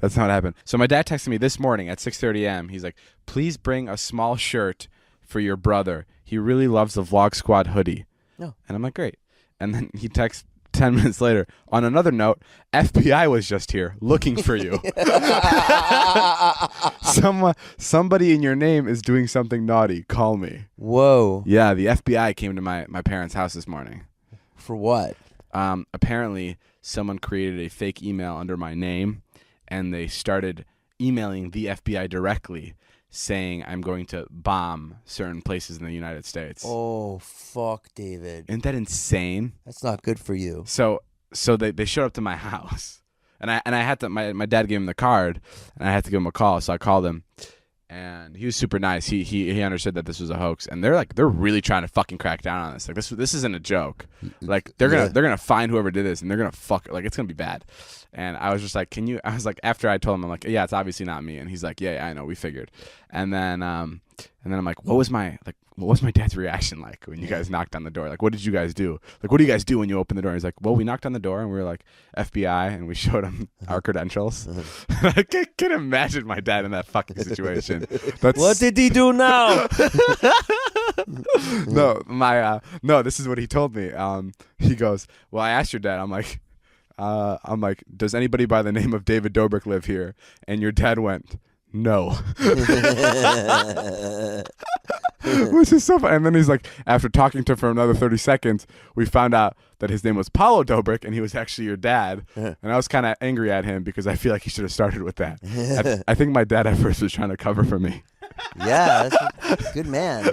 That's not what happened. So my dad texted me this morning at 6:30 a.m. He's like, please bring a small shirt for your brother. He really loves the Vlog Squad hoodie. No. And I'm like, great. And then he texts 10 minutes later. On another note, FBI was just here looking for you. Somebody in your name is doing something naughty. Call me. Whoa. Yeah, the FBI came to my parents' house this morning. For what? Apparently, someone created a fake email under my name, and they started emailing the FBI directly saying I'm going to bomb certain places in the United States. Oh, fuck, David. Isn't that insane? That's not good for you. So they showed up to my house, and I had to. My dad gave him the card, and I had to give him a call. So I called him, and he was super nice. He understood that this was a hoax, and they're really trying to fucking crack down on this. Like this isn't a joke. Like they're gonna find whoever did this, and they're gonna it's gonna be bad. And I was just like, after I told him, I'm like, yeah, it's obviously not me. And he's like, yeah, I know, we figured. And then I'm like, what was my dad's reaction like when you guys knocked on the door? Like, what did you guys do? Like, what do you guys do when you open the door? And he's like, well, we knocked on the door and we were like, FBI, and we showed him our credentials. I can't imagine my dad in that fucking situation. What did he do now? No, this is what he told me. He goes, well, I asked your dad. I'm like, does anybody by the name of David Dobrik live here? And your dad went, no. Which is so funny. And then he's like, after talking to him for another 30 seconds, we found out that his name was Paulo Dobrik and he was actually your dad. And I was kind of angry at him because I feel like he should have started with that. I think my dad at first was trying to cover for me. Yeah, that's a good man.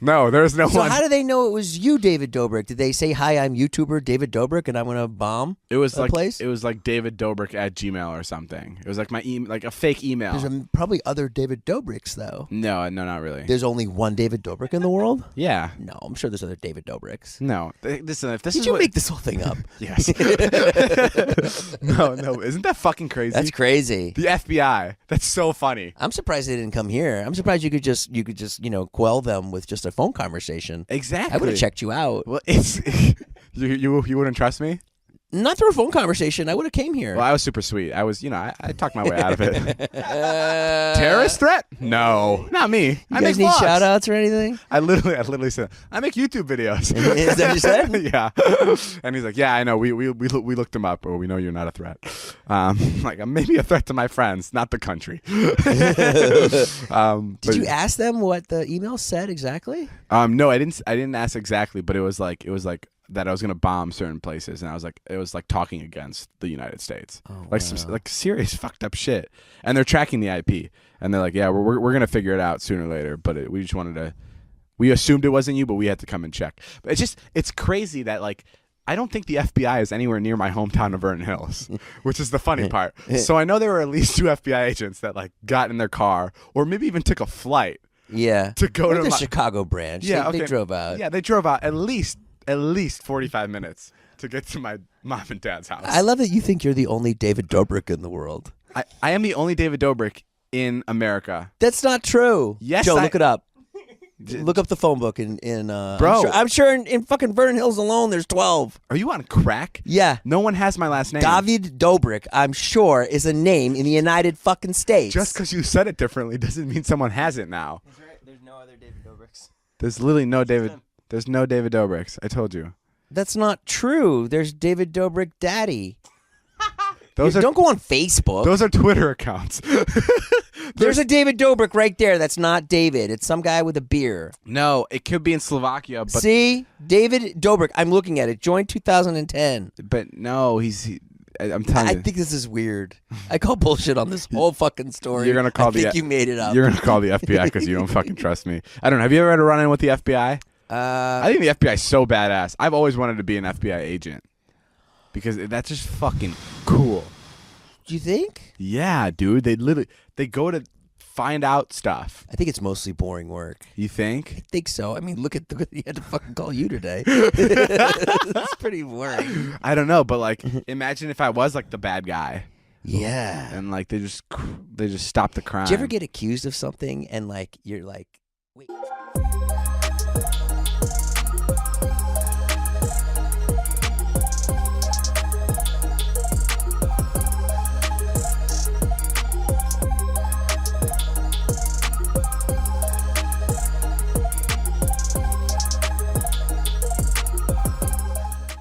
No, there's no one. So how do they know it was you, David Dobrik? Did they say, hi, I'm YouTuber David Dobrik and I'm going to bomb a place? It was like David Dobrik at Gmail or something. It was like like a fake email. There's probably other David Dobriks, though. No, not really. There's only one David Dobrik in the world? Yeah. No, I'm sure there's other David Dobriks. No. Listen, if this Did is you make this whole thing up? Yes. No. Isn't that fucking crazy? That's crazy. The FBI. That's so funny. I'm surprised they didn't come here. I'm surprised you could just quell them with just a phone conversation. Exactly. I would have checked you out. Well, it's you wouldn't trust me? Not through a phone conversation. I would have came here. Well, I was super sweet. I was, I talked my way out of it. Terrorist threat? No, not me. You guys need shout outs or anything? I literally said, I make YouTube videos. Is that what you said? Yeah. And he's like, yeah, I know. We looked him up, or we know you're not a threat. Like, I'm maybe a threat to my friends, not the country. Did you ask them what the email said exactly? No, I didn't ask exactly, but it was like that I was gonna bomb certain places, and it was like talking against the United States, some like serious fucked up shit. And they're tracking the IP, and they're like, yeah, we're gonna figure it out sooner or later. But we just wanted to, we assumed it wasn't you, but we had to come and check. But it's crazy that like I don't think the FBI is anywhere near my hometown of Vernon Hills, which is the funny part. So I know there were at least 2 FBI agents that like got in their car, or maybe even took a flight. Yeah, to go to the Chicago branch. Yeah, they drove out. Yeah, they drove out at least 45 minutes to get to my mom and dad's house. I love that you think you're the only David Dobrik in the world. I am the only David Dobrik in America. That's not true. Yes, Joe, look it up. Look up the phone book in bro. I'm sure in fucking Vernon Hills alone there's 12. Are you on crack? Yeah. No one has my last name. David Dobrik, I'm sure, is a name in the United fucking States. Just because you said it differently doesn't mean someone has it now. That's right. There's no other David Dobriks. There's literally no David. There's no David Dobriks. I told you. That's not true. There's David Dobrik Daddy. Don't go on Facebook. Those are Twitter accounts. There's a David Dobrik right there. That's not David. It's some guy with a beer. No, it could be in Slovakia. But see, David Dobrik. I'm looking at it. Joined 2010. But no, I'm telling you. I think this is weird. I call bullshit on this whole fucking story. You're gonna call I think you made it up. You're gonna call the FBI because you don't fucking trust me. I don't know. Have you ever had a run-in with the FBI? I think the FBI is so badass. I've always wanted to be an FBI agent because that's just fucking cool. Do you think? Yeah, dude. They go to find out stuff. I think it's mostly boring work. You think? I think so. I mean, look at he had to fucking call you today. That's pretty boring. I don't know, but like, imagine if I was like the bad guy. Yeah. And like they just stop the crime. Do you ever get accused of something and like you're like